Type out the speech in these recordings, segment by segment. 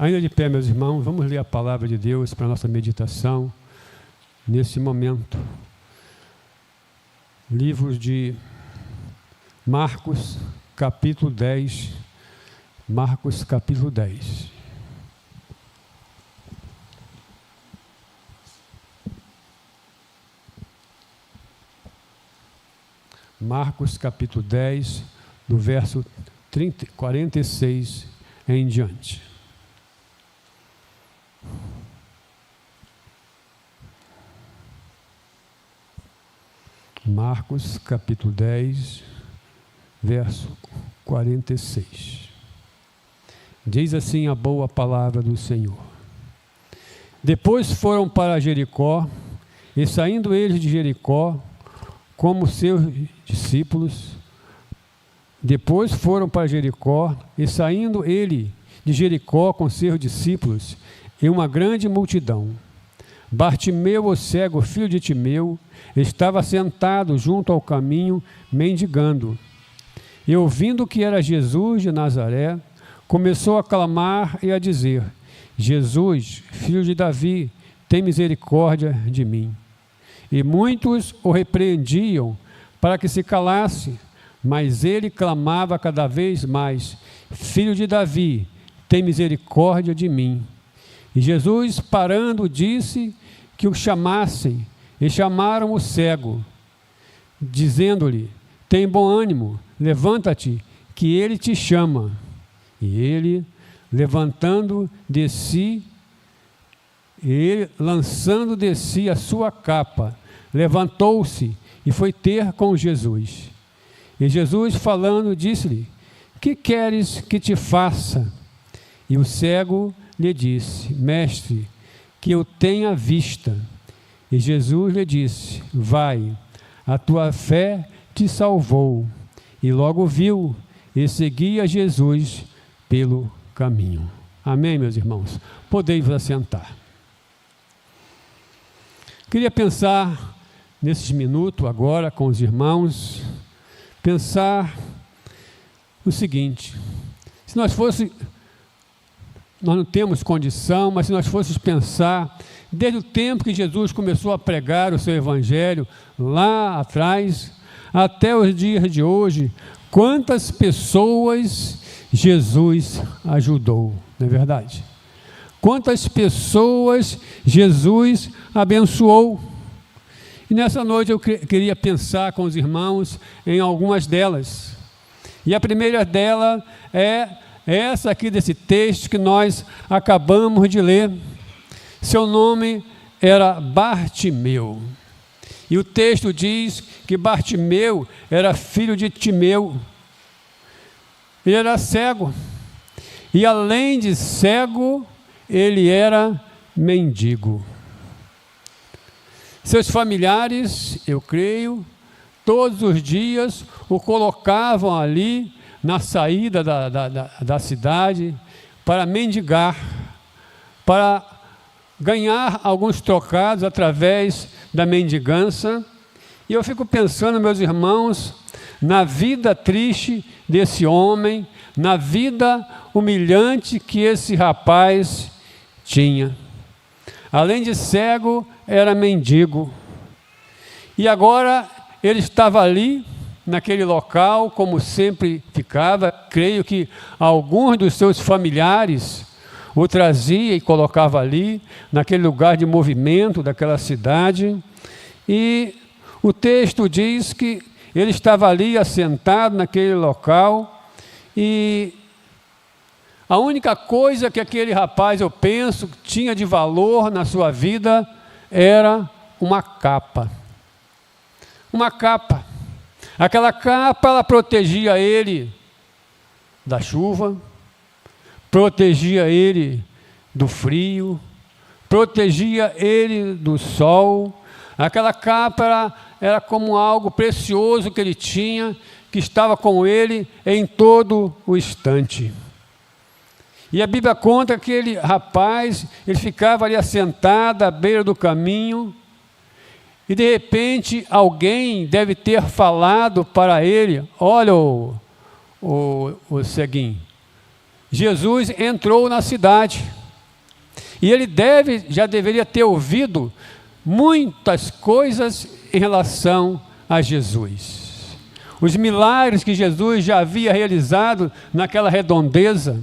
Ainda de pé, meus irmãos, vamos ler a palavra de Deus para a nossa meditação nesse momento. Livro de Marcos, capítulo 10. Marcos, capítulo 10. Marcos, capítulo 10, do verso 46 em diante. Marcos, capítulo 10, verso 46. Diz assim a boa palavra do Senhor. Depois foram para Jericó, e saindo eles de Jericó, como seus discípulos, depois foram para Jericó, e saindo ele de Jericó com seus discípulos, e uma grande multidão. Bartimeu, o cego, filho de Timeu, estava sentado junto ao caminho, mendigando. E ouvindo que era Jesus de Nazaré, começou a clamar e a dizer: Jesus, filho de Davi, tem misericórdia de mim. E muitos o repreendiam para que se calasse, mas ele clamava cada vez mais: Filho de Davi, tem misericórdia de mim. E Jesus, parando, disse que o chamassem, e chamaram o cego, dizendo-lhe: tem bom ânimo, levanta-te, que ele te chama. E ele, levantando de si, lançando de si a sua capa, levantou-se e foi ter com Jesus. E Jesus, falando, disse-lhe: que queres que te faça? E o cego lhe disse: Mestre, que eu tenha vista. E Jesus lhe disse: vai, a tua fé te salvou. E logo viu e seguia Jesus pelo caminho. Amém, meus irmãos? Podeis vos assentar. Queria pensar nesses minutos agora com os irmãos, pensar o seguinte: se nós não temos condição, mas se nós fôssemos pensar, desde o tempo que Jesus começou a pregar o seu evangelho, lá atrás, até os dias de hoje, quantas pessoas Jesus ajudou, não é verdade? Quantas pessoas Jesus abençoou. E nessa noite eu queria pensar com os irmãos em algumas delas. E a primeira dela é essa aqui desse texto que nós acabamos de ler. Seu nome era Bartimeu. E o texto diz que Bartimeu era filho de Timeu. Ele era cego. E além de cego, ele era mendigo. Seus familiares, eu creio, todos os dias o colocavam ali na saída da cidade para mendigar, para ganhar alguns trocados através da mendigança. E eu fico pensando, meus irmãos, na vida triste desse homem, na vida humilhante que esse rapaz tinha. Além de cego, era mendigo. E agora ele estava ali, naquele local, como sempre ficava. Creio que alguns dos seus familiares o trazia e colocava ali, naquele lugar de movimento daquela cidade. E o texto diz que ele estava ali assentado naquele local, e a única coisa que aquele rapaz, eu penso, tinha de valor na sua vida era uma capa. Uma capa. Aquela capa, ela protegia ele da chuva, protegia ele do frio, protegia ele do sol. Aquela capa era como algo precioso que ele tinha, que estava com ele em todo o instante. E a Bíblia conta que aquele rapaz, ele ficava ali assentado à beira do caminho, e de repente alguém deve ter falado para ele: olha, o ceguinho, Jesus entrou na cidade. E ele já deveria ter ouvido muitas coisas em relação a Jesus. Os milagres que Jesus já havia realizado naquela redondeza.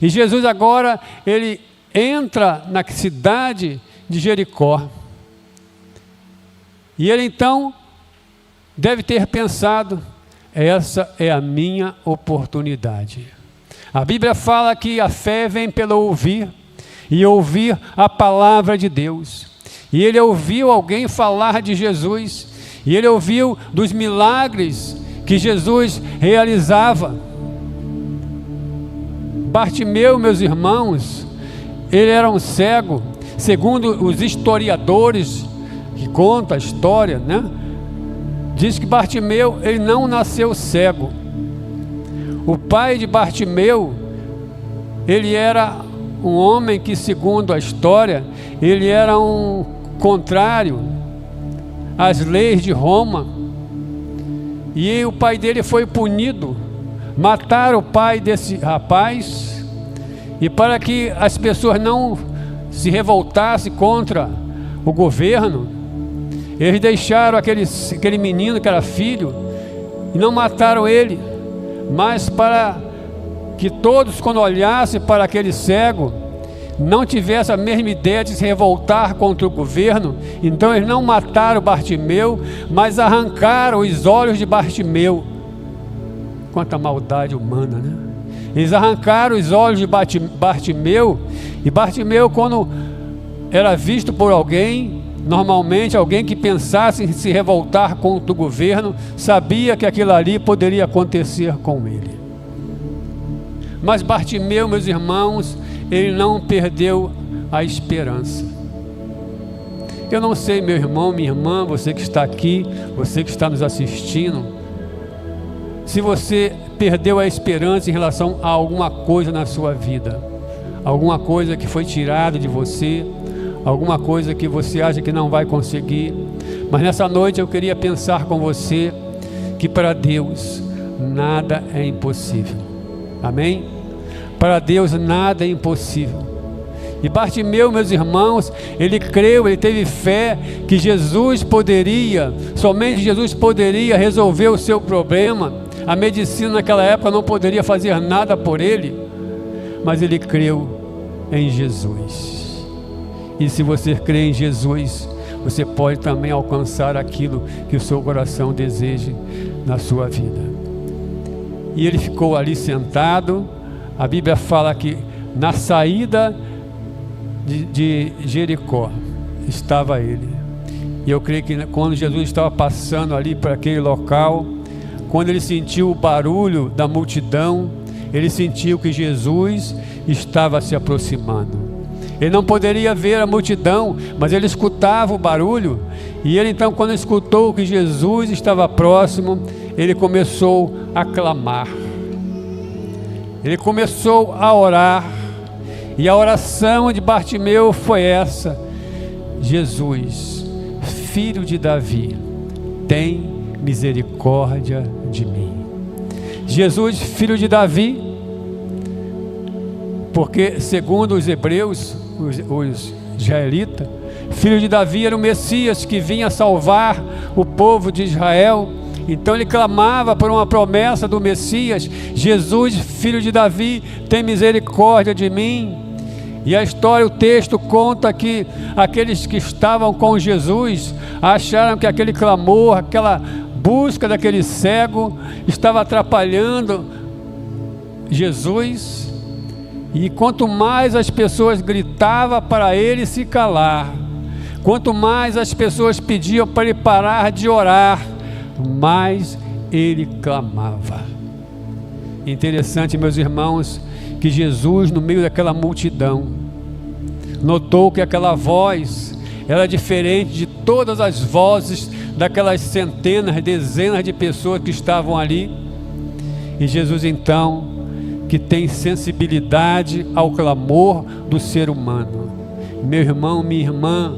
E Jesus agora, ele entra na cidade de Jericó. E ele então deve ter pensado: essa é a minha oportunidade. A Bíblia fala que a fé vem pelo ouvir, e ouvir a palavra de Deus. E ele ouviu alguém falar de Jesus, e ele ouviu dos milagres que Jesus realizava. Bartimeu, meus irmãos, ele era um cego, segundo os historiadores que contam a história, né? Diz que Bartimeu, ele não nasceu cego. O pai de Bartimeu, ele era um homem que, segundo a história, ele era um contrário às leis de Roma. E o pai dele foi punido. Mataram o pai desse rapaz. E para que as pessoas não se revoltassem contra o governo, eles deixaram aquele menino que era filho, e não mataram ele, mas para que todos, quando olhassem para aquele cego, não tivessem a mesma ideia de se revoltar contra o governo. Então eles não mataram Bartimeu, mas arrancaram os olhos de Bartimeu. Quanta maldade humana, né? Eles arrancaram os olhos de Bartimeu, e Bartimeu, quando era visto por alguém, normalmente alguém que pensasse em se revoltar contra o governo, sabia que aquilo ali poderia acontecer com ele. Mas Bartimeu, meus irmãos, ele não perdeu a esperança. Eu não sei, meu irmão, minha irmã, você que está aqui, você que está nos assistindo, se você perdeu a esperança em relação a alguma coisa na sua vida, alguma coisa que foi tirada de você, alguma coisa que você acha que não vai conseguir. Mas nessa noite eu queria pensar com você que para Deus nada é impossível. Amém? Para Deus nada é impossível. E Bartimeu, meus irmãos, ele creu, ele teve fé que Jesus poderia, somente Jesus poderia resolver o seu problema. A medicina naquela época não poderia fazer nada por ele, mas ele creu em Jesus. E se você crê em Jesus, você pode também alcançar aquilo que o seu coração deseja na sua vida. E ele ficou ali sentado. A Bíblia fala que na saída de Jericó estava ele. E eu creio que quando Jesus estava passando ali para aquele local, quando ele sentiu o barulho da multidão, ele sentiu que Jesus estava se aproximando. Ele não poderia ver a multidão, mas ele escutava o barulho. E ele então, quando escutou que Jesus estava próximo, ele começou a clamar. Ele começou a orar. E a oração de Bartimeu foi essa: Jesus, filho de Davi, tem misericórdia de mim. Jesus, filho de Davi, porque segundo os hebreus, os israelitas, filho de Davi era o Messias que vinha salvar o povo de Israel. Então ele clamava por uma promessa do Messias: Jesus, filho de Davi, tem misericórdia de mim. E a história, o texto conta que aqueles que estavam com Jesus acharam que aquele clamor, aquela busca daquele cego estava atrapalhando Jesus. E quanto mais as pessoas gritavam para ele se calar, quanto mais as pessoas pediam para ele parar de orar, mais ele clamava. Interessante, meus irmãos, que Jesus, no meio daquela multidão, notou que aquela voz era diferente de todas as vozes daquelas centenas, dezenas de pessoas que estavam ali. E Jesus então, que tem sensibilidade ao clamor do ser humano, meu irmão, minha irmã,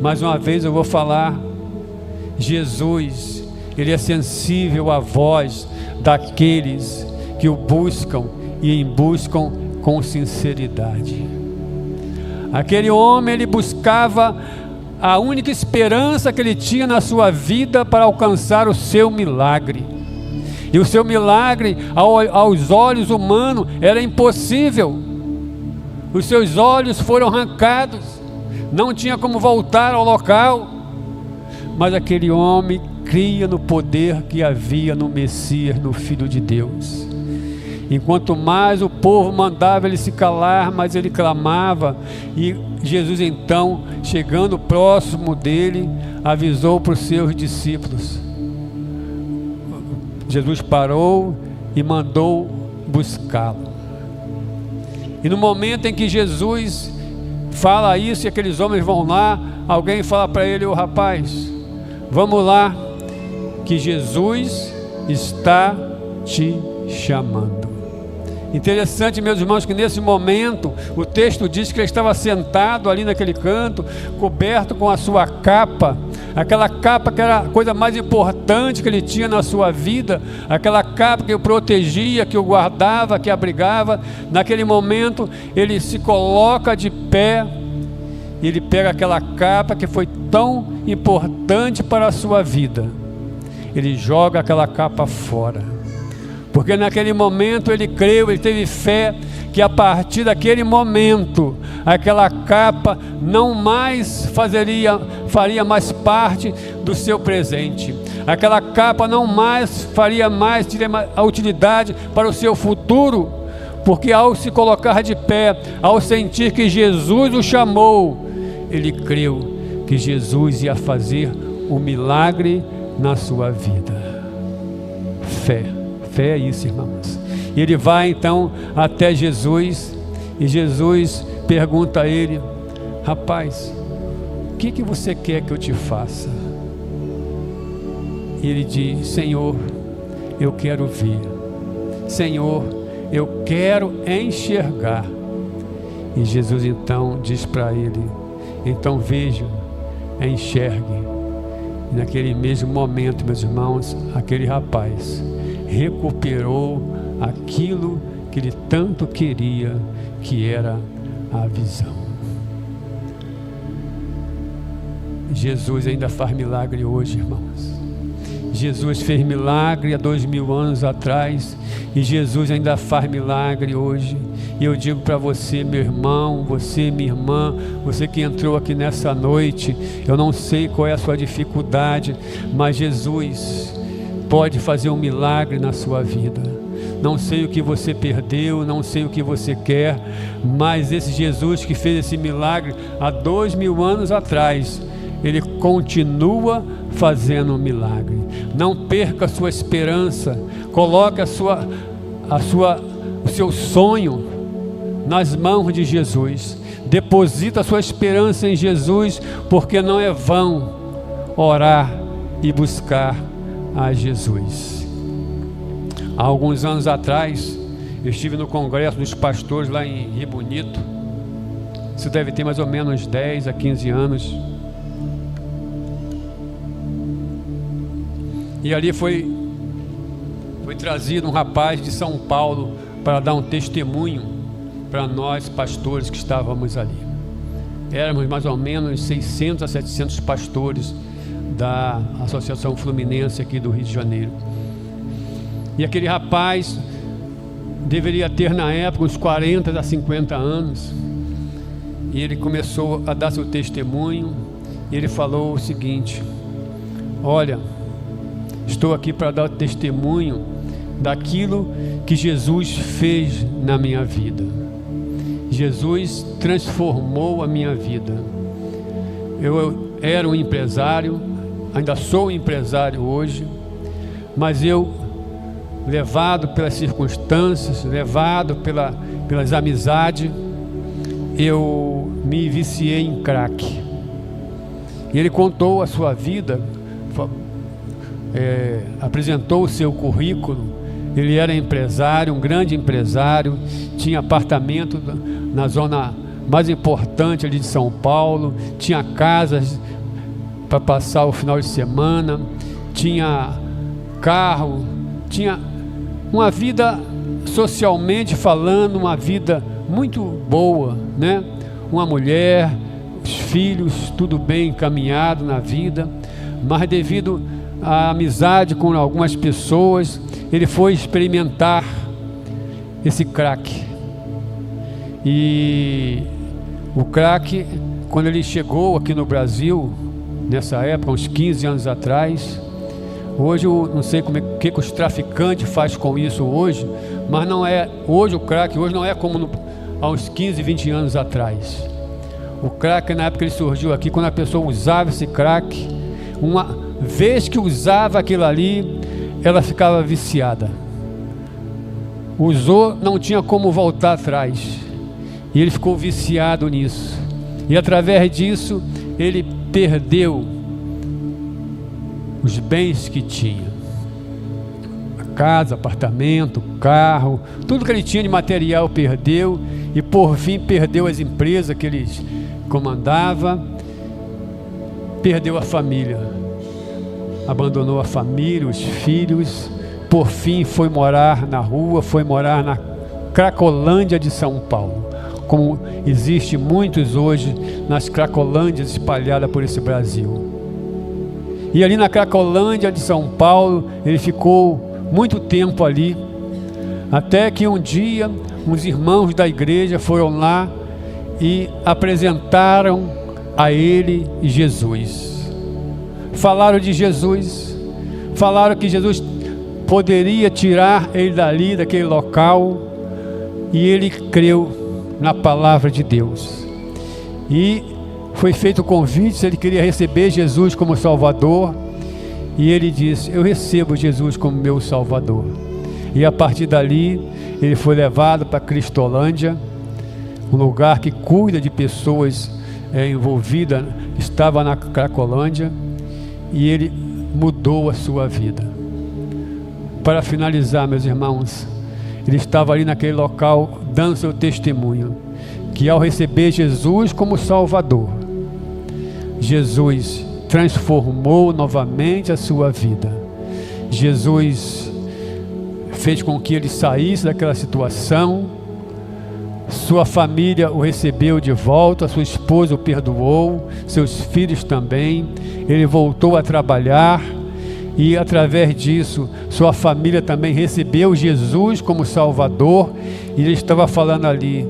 mais uma vez eu vou falar, Jesus, ele é sensível à voz daqueles que o buscam e em buscam com sinceridade. Aquele homem, ele buscava a única esperança que ele tinha na sua vida para alcançar o seu milagre. E o seu milagre, aos olhos humanos, era impossível. Os seus olhos foram arrancados, não tinha como voltar ao local. Mas aquele homem cria no poder que havia no Messias, no Filho de Deus. Enquanto mais o povo mandava ele se calar, mais ele clamava. E Jesus então, chegando próximo dele, avisou para os seus discípulos. Jesus parou e mandou buscá-lo. E no momento em que Jesus fala isso e aqueles homens vão lá, alguém fala para ele: ô rapaz, vamos lá, que Jesus está te chamando. Interessante, meus irmãos, que nesse momento o texto diz que ele estava sentado ali naquele canto, coberto com a sua capa, aquela capa que era a coisa mais importante que ele tinha na sua vida, aquela capa que o protegia, que o guardava, que abrigava. Naquele momento ele se coloca de pé, ele pega aquela capa que foi tão importante para a sua vida, ele joga aquela capa fora. Porque naquele momento ele creu, ele teve fé, que a partir daquele momento, aquela capa não mais faria mais parte do seu presente. Aquela capa não mais teria a utilidade para o seu futuro, porque ao se colocar de pé, ao sentir que Jesus o chamou, ele creu que Jesus ia fazer um milagre na sua vida. Fé é isso, irmãos. E ele vai então até Jesus, e Jesus pergunta a ele: rapaz, o que você quer que eu te faça? E ele diz: Senhor, eu quero ver. Senhor, eu quero enxergar. E Jesus então diz para ele: então veja, enxergue. E naquele mesmo momento, meus irmãos, aquele rapaz recuperou aquilo que ele tanto queria, que era a visão. Jesus ainda faz milagre hoje, irmãos. Jesus fez milagre há 2000 anos atrás, e Jesus ainda faz milagre hoje. E eu digo para você, meu irmão, você, minha irmã, você que entrou aqui nessa noite, eu não sei qual é a sua dificuldade, mas Jesus pode fazer um milagre na sua vida. Não sei o que você perdeu, não sei o que você quer, mas esse Jesus que fez esse milagre há 2000 anos atrás, ele continua fazendo um milagre. Não perca a sua esperança, coloque o seu sonho nas mãos de Jesus. Deposita a sua esperança em Jesus, porque não é vão orar e buscar a Jesus. Há alguns anos atrás, eu estive no congresso dos pastores lá em Rio Bonito. Isso deve ter mais ou menos 10 a 15 anos. E ali foi trazido um rapaz de São Paulo para dar um testemunho para nós pastores que estávamos ali. Éramos mais ou menos 600 a 700 pastores da Associação Fluminense aqui do Rio de Janeiro. E aquele rapaz deveria ter na época uns 40 a 50 anos. E ele começou a dar seu testemunho, e ele falou o seguinte: olha, estou aqui para dar testemunho daquilo que Jesus fez na minha vida. Jesus transformou a minha vida. Eu era um empresário, ainda sou um empresário hoje, mas eu, levado pelas circunstâncias, levado pelas amizades, eu me viciei em crack. E ele contou a sua vida, apresentou o seu currículo. Ele era empresário, um grande empresário, tinha apartamento na zona mais importante ali de São Paulo, tinha casas para passar o final de semana, tinha carro, tinha uma vida socialmente falando, uma vida muito boa, né? Uma mulher, os filhos, tudo bem encaminhado na vida, mas devido à amizade com algumas pessoas, ele foi experimentar esse crack. E o crack, quando ele chegou aqui no Brasil, nessa época, uns 15 anos atrás, hoje eu não sei como que os traficantes fazem com isso hoje, mas não é, hoje o crack hoje não é como há uns 15, 20 anos atrás. O crack, na época ele surgiu aqui, quando a pessoa usava esse crack, uma vez que usava aquilo ali, ela ficava viciada. Usou, não tinha como voltar atrás, e ele ficou viciado nisso, e através disso ele perdeu os bens que tinha, a casa, apartamento, carro, tudo que ele tinha de material perdeu, e por fim perdeu as empresas que ele comandava, perdeu a família, abandonou a família, os filhos, por fim foi morar na rua, foi morar na Cracolândia de São Paulo, como existe muitos hoje nas Cracolândias espalhadas por esse Brasil. E ali na Cracolândia de São Paulo, ele ficou muito tempo ali, até que um dia, uns irmãos da igreja foram lá e apresentaram a ele Jesus. Falaram de Jesus, falaram que Jesus poderia tirar ele dali, daquele local, e ele creu na palavra de Deus. E foi feito o convite se ele queria receber Jesus como Salvador, e ele disse: eu recebo Jesus como meu Salvador. E a partir dali ele foi levado para Cristolândia, um lugar que cuida de pessoas envolvidas, estava na Cracolândia, e ele mudou a sua vida. Para finalizar, meus irmãos, ele estava ali naquele local dando seu testemunho, que ao receber Jesus como Salvador, Jesus transformou novamente a sua vida. Jesus fez com que ele saísse daquela situação, sua família o recebeu de volta, sua esposa o perdoou, seus filhos também, ele voltou a trabalhar, e através disso sua família também recebeu Jesus como Salvador. E ele estava falando ali: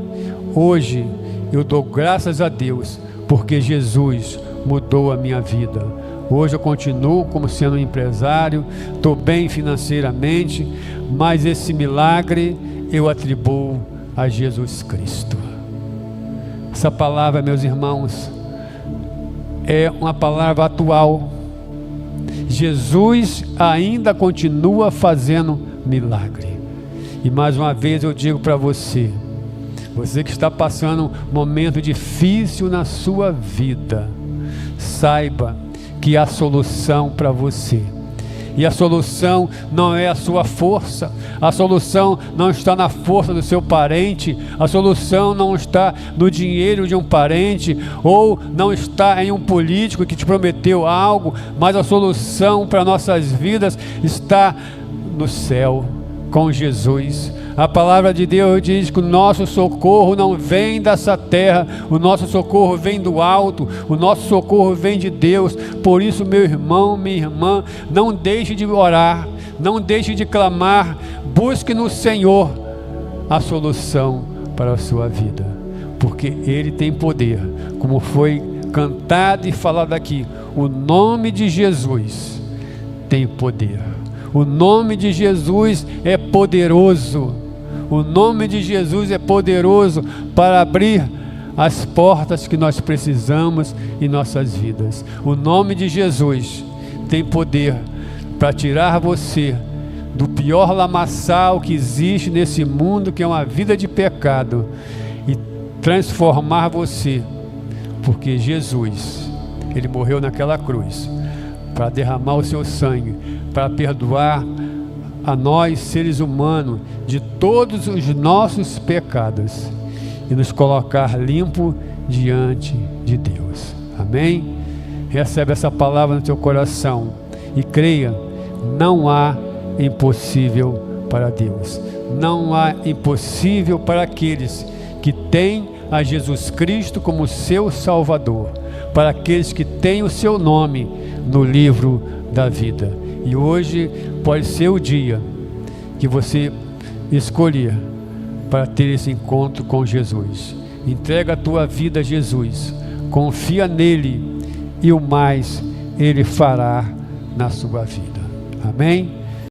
hoje eu dou graças a Deus porque Jesus mudou a minha vida. Hoje eu continuo como sendo um empresário, estou bem financeiramente, mas esse milagre eu atribuo a Jesus Cristo. Essa palavra, meus irmãos, é uma palavra atual. Jesus ainda continua fazendo milagre. E mais uma vez eu digo para você, você que está passando um momento difícil na sua vida, saiba que há solução para você. E a solução não é a sua força, a solução não está na força do seu parente, a solução não está no dinheiro de um parente, ou não está em um político que te prometeu algo, mas a solução para nossas vidas está no céu, com Jesus. A palavra de Deus diz que o nosso socorro não vem dessa terra, o nosso socorro vem do alto, o nosso socorro vem de Deus. Por isso, meu irmão, minha irmã, não deixe de orar, não deixe de clamar, busque no Senhor a solução para a sua vida, porque Ele tem poder, como foi cantado e falado aqui, o nome de Jesus tem poder, o nome de Jesus é poderoso. O nome de Jesus é poderoso para abrir as portas que nós precisamos em nossas vidas. O nome de Jesus tem poder para tirar você do pior lamaçal que existe nesse mundo, que é uma vida de pecado, e transformar você, porque Jesus, Ele morreu naquela cruz para derramar o seu sangue, para perdoar a nós, seres humanos, de todos os nossos pecados e nos colocar limpo diante de Deus. Amém? Recebe essa palavra no teu coração e creia, não há impossível para Deus. não há impossível para aqueles que têm a Jesus Cristo como seu Salvador, para aqueles que têm o seu nome no livro da vida. E hoje pode ser o dia que você escolher para ter esse encontro com Jesus. Entrega a tua vida a Jesus, confia nele, e o mais Ele fará na sua vida. Amém?